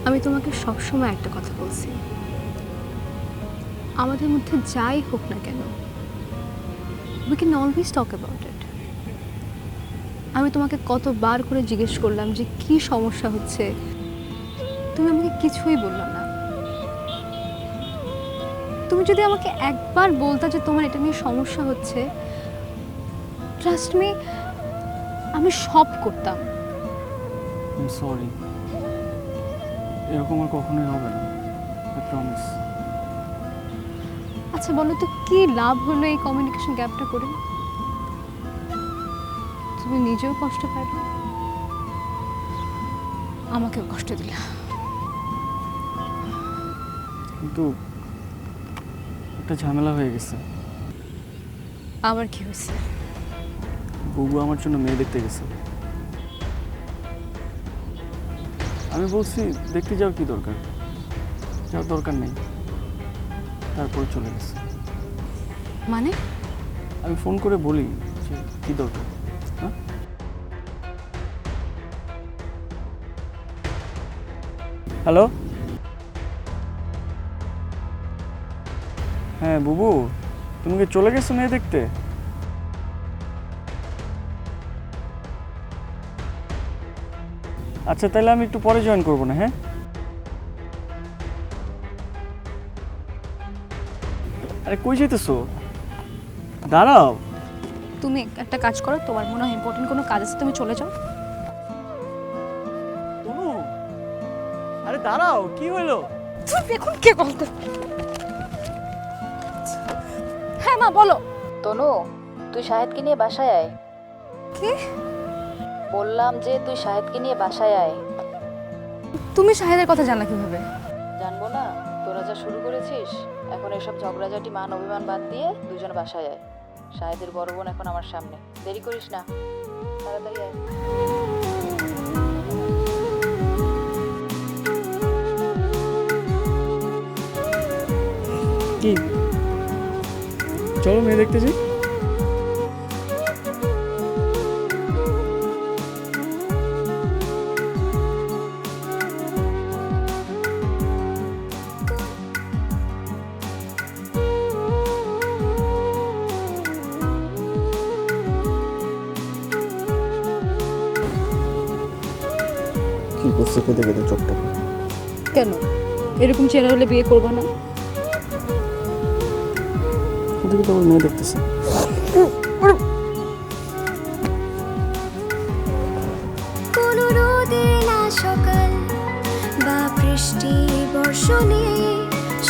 Speaker 7: আমি তোমাকে সবসময় একটা কথা বলছি, আমাদের মধ্যে যাই হোক না কেন, we can always talk about it. আমি তোমাকে কতবার করে জিজ্ঞেস করলাম যে কি সমস্যা হচ্ছে, তুমি আমাকে কিছুই বললো না। তুমি যদি আমাকে একবার বলতা যে তোমার এটা নিয়ে সমস্যা হচ্ছে, ট্রাস্ট মি, আমি সব করতাম।
Speaker 10: সরি, এরকম আর কখনোই হবে না, আই প্রমিস।
Speaker 7: আচ্ছা বলো তো, কি লাভ হলো এই কমিউনিকেশন গ্যাপটা করে? তুমি নিজেও কষ্ট পাবে, আমাকেও কষ্ট দিলা।
Speaker 10: কিন্তু একটা ঝামেলা হয়ে গেছে।
Speaker 7: আবার কি হয়েছে?
Speaker 10: বুবু আমার জন্য মেয়ে দেখতে গেছে। আমি বলছি দেখতে যাও, কি দরকার, যাওয়ার দরকার নেই। তারপর চলে গেছে।
Speaker 7: মানে?
Speaker 10: আমি ফোন করে বলি যে কি দরকার। হ্যাঁ, হ্যালো, হ্যাঁ বুবু, তুমি কি চলে গেছো মেয়ে দেখতে? আচ্ছা তাহলে আমি একটু পরে জয়েন করবো না? হ্যাঁ, আরে কই যেতেছো? দাঁড়াও।
Speaker 7: তুমি একটা কাজ করো, তোমার মনে হয় ইম্পর্টেন্ট কোনো কাজ আছে, তুমি চলে যাও।
Speaker 10: তনু, আরে দাঁড়াও, কি হলো?
Speaker 7: তুমি এখন কে বলতে? হ্যাঁ মা বলো।
Speaker 11: তনু, তুই শাহেদকে নিয়ে বাসায় আয়।
Speaker 7: কি
Speaker 11: বললাম যে তুই শাহেদকে নিয়ে বাসায় আয়।
Speaker 7: তুমি শাহেদের কথা জানলা কিভাবে?
Speaker 11: জানবো না? তোরা যা শুরু করেছিস, এখন এসব ঝগড়াঝাটি মান অভিমান বাদ দিয়ে দুজন বাসায় আয়। শাহেদের বড় বোন এখন আমার সামনে, দেরি করিস না, তাড়াতাড়ি আয়।
Speaker 10: কি, চলো মেয়ে দেখতে যাই। কি করছে কেঁদে কেঁদে চোখটা?
Speaker 5: কেন এরকম চেহারা হলে বিয়ে করবো না?
Speaker 10: ওদিকে তো আমার মেয়ে দেখতেছে।
Speaker 12: কোনো রোদে না সকাল বা বৃষ্টি বর্ষণে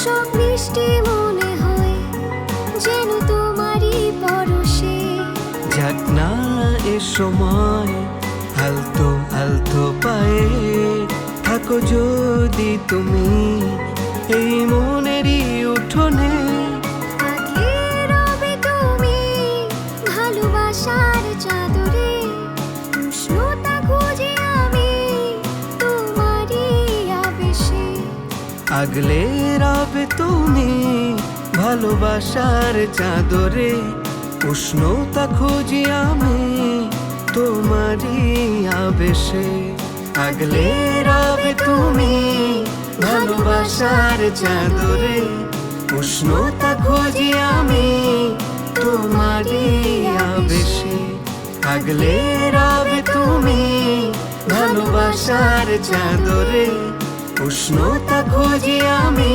Speaker 12: সব মিষ্টি মনে হয় যেন তোমারই পরশে।
Speaker 8: যাক না এ সময় আলতো আলতো পায়ে থাকো যদি তুমি এই মনেরই উঠোনে।
Speaker 12: থাকলে রবে তুমি ভালোবাসার চাদরে, উষ্ণতা খুঁজে আমি তোমারই আবেশে।
Speaker 8: আগলে রবে তুমি ভালোবাসার চাদরে, উষ্ণতা খুঁজি আমি তোমারই আবেশে। আগলে রবে তুমি ভালোবাসার চাদরে, উষ্ণতা খুঁজি আমি তোমারই আবেশে। আগলে রবে তুমি ভালোবাসার চাদরে, উষ্ণতা খুঁজি আমি